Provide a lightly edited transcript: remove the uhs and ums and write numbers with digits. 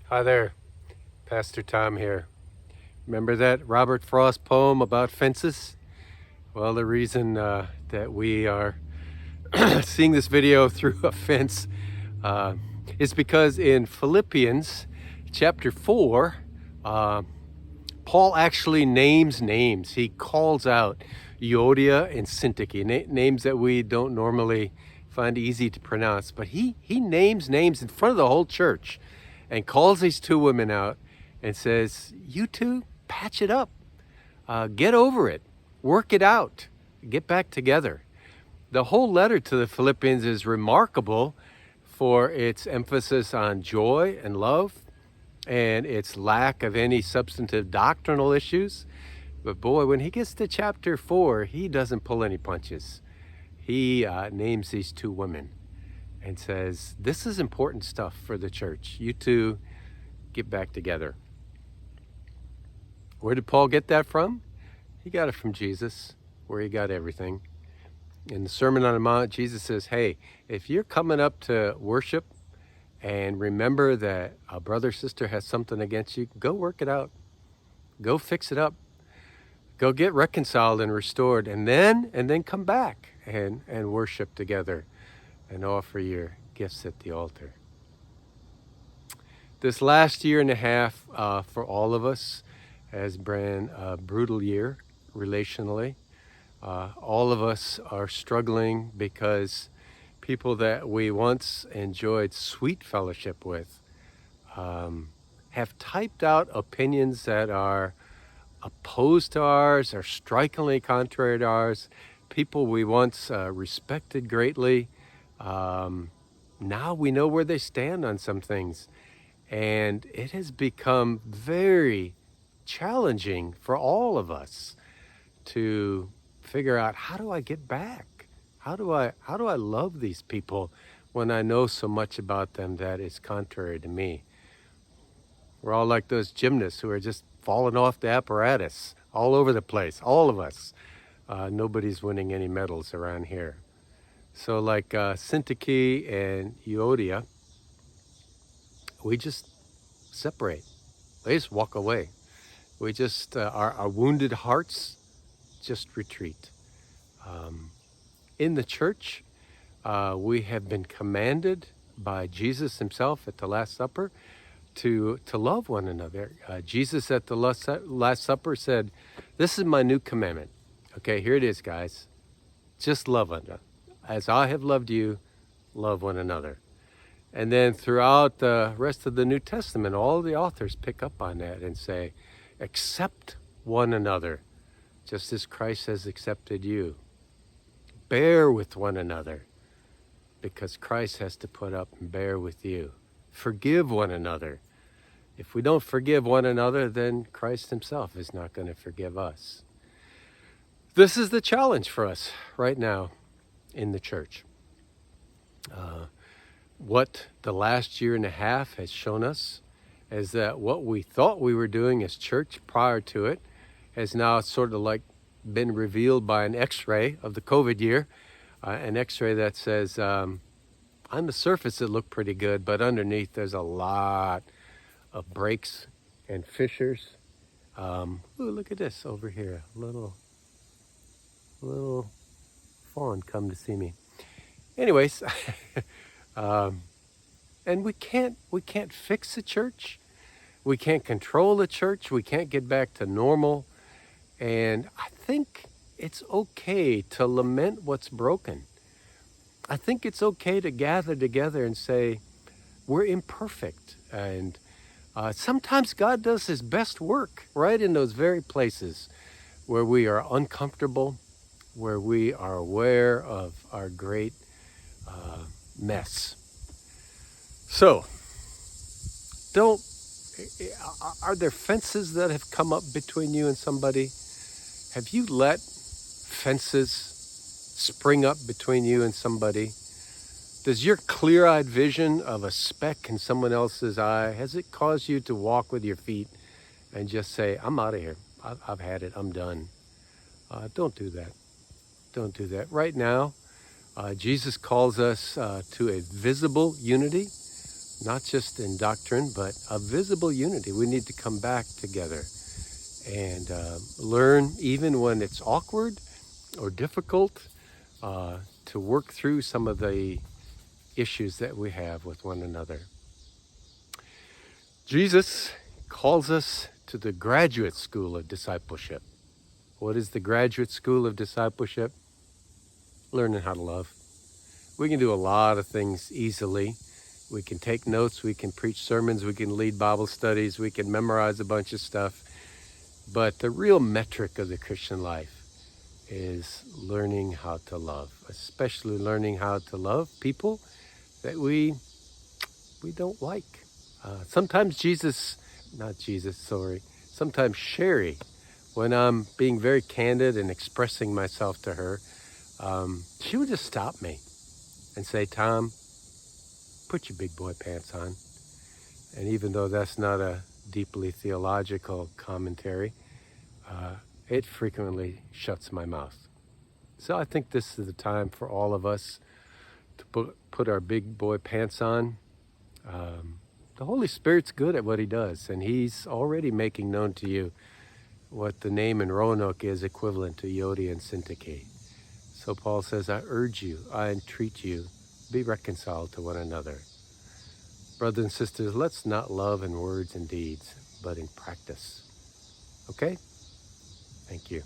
Hi there, Pastor Tom here. Remember that Robert Frost poem about fences? Well, the reason that we are seeing this video through a fence uh, is because in Philippians chapter 4, uh, Paul actually names names. He calls out Euodia and Syntyche, names that we don't normally find easy to pronounce. But he names names in front of the whole church and calls these two women out and says, you two, patch it up. Get over it. Work it out. Get back together. The whole letter to the Philippians is remarkable for its emphasis on joy and love and its lack of any substantive doctrinal issues. But boy, when he gets to chapter 4, he doesn't pull any punches. He names these two women and says, this is important stuff for the church. You two get back together. Where did Paul get that from? He got it from Jesus, where he got everything. In the Sermon on the Mount, Jesus says, hey, if you're coming up to worship and remember that a brother or sister has something against you, go work it out. Go fix it up. Go get reconciled and restored, and then come back and worship together and offer your gifts at the altar. This last year and a half for all of us has been a brutal year relationally. All of us are struggling because people that we once enjoyed sweet fellowship with have typed out opinions that are opposed to ours, are strikingly contrary to ours. People we once respected greatly, now we know where they stand on some things. And it has become very challenging for all of us to figure out, how do I get back? How do I love these people when I know so much about them that is contrary to me? We're all like those gymnasts who are just falling off the apparatus all over the place, all of us. Nobody's winning any medals around here. So like Syntyche and Euodia, we just separate. They just walk away. We just, our wounded hearts just retreat. In the church, we have been commanded by Jesus himself at the Last Supper to love one another. Jesus at the Last Supper said, this is my new commandment. Okay, here it is, guys. Just love one another. As I have loved you, love one another. And then throughout the rest of the New Testament, all the authors pick up on that and say, accept one another, just as Christ has accepted you. Bear with one another, because Christ has to put up and bear with you. Forgive one another. If we don't forgive one another, then Christ himself is not going to forgive us. This is the challenge for us right now in the church. What the last year and a half has shown us is that what we thought we were doing as church prior to it has now sort of like been revealed by an x-ray of the COVID year, an x-ray that says on the surface it looked pretty good, but underneath there's a lot of breaks and fissures. Ooh, look at this over here, little fawn come to see me. Anyways, and we can't fix the church. We can't control the church. We can't get back to normal. And I think it's okay to lament what's broken. I think it's okay to gather together and say, we're imperfect. And sometimes God does his best work right in those very places where we are uncomfortable, where we are aware of our great mess. So, are there fences that have come up between you and somebody? Have you let fences spring up between you and somebody? Does your clear-eyed vision of a speck in someone else's eye, has it caused you to walk with your feet and just say, I'm out of here. I've had it. I'm done. Don't do that. Don't do that. Right now, Jesus calls us to a visible unity not just in doctrine, but a visible unity. We need to come back together and learn, even when it's awkward or difficult, to work through some of the issues that we have with one another. Jesus calls us to the graduate school of discipleship. What is the graduate school of discipleship? Learning how to love. We can do a lot of things easily. We can take notes, we can preach sermons, we can lead Bible studies, we can memorize a bunch of stuff. But the real metric of the Christian life is learning how to love, especially learning how to love people that we don't like. Sometimes sometimes Sherry, when I'm being very candid and expressing myself to her, she would just stop me and say, Tom, put your big boy pants on. And even though that's not a deeply theological commentary, it frequently shuts my mouth. So I think this is the time for all of us to put our big boy pants on. The Holy Spirit's good at what he does, and he's already making known to you what the name in Roanoke is equivalent to Yodi and Syntyche. So Paul says, I urge you, I entreat you, be reconciled to one another. Brothers and sisters, let's not love in words and deeds, but in practice. Okay? Thank you.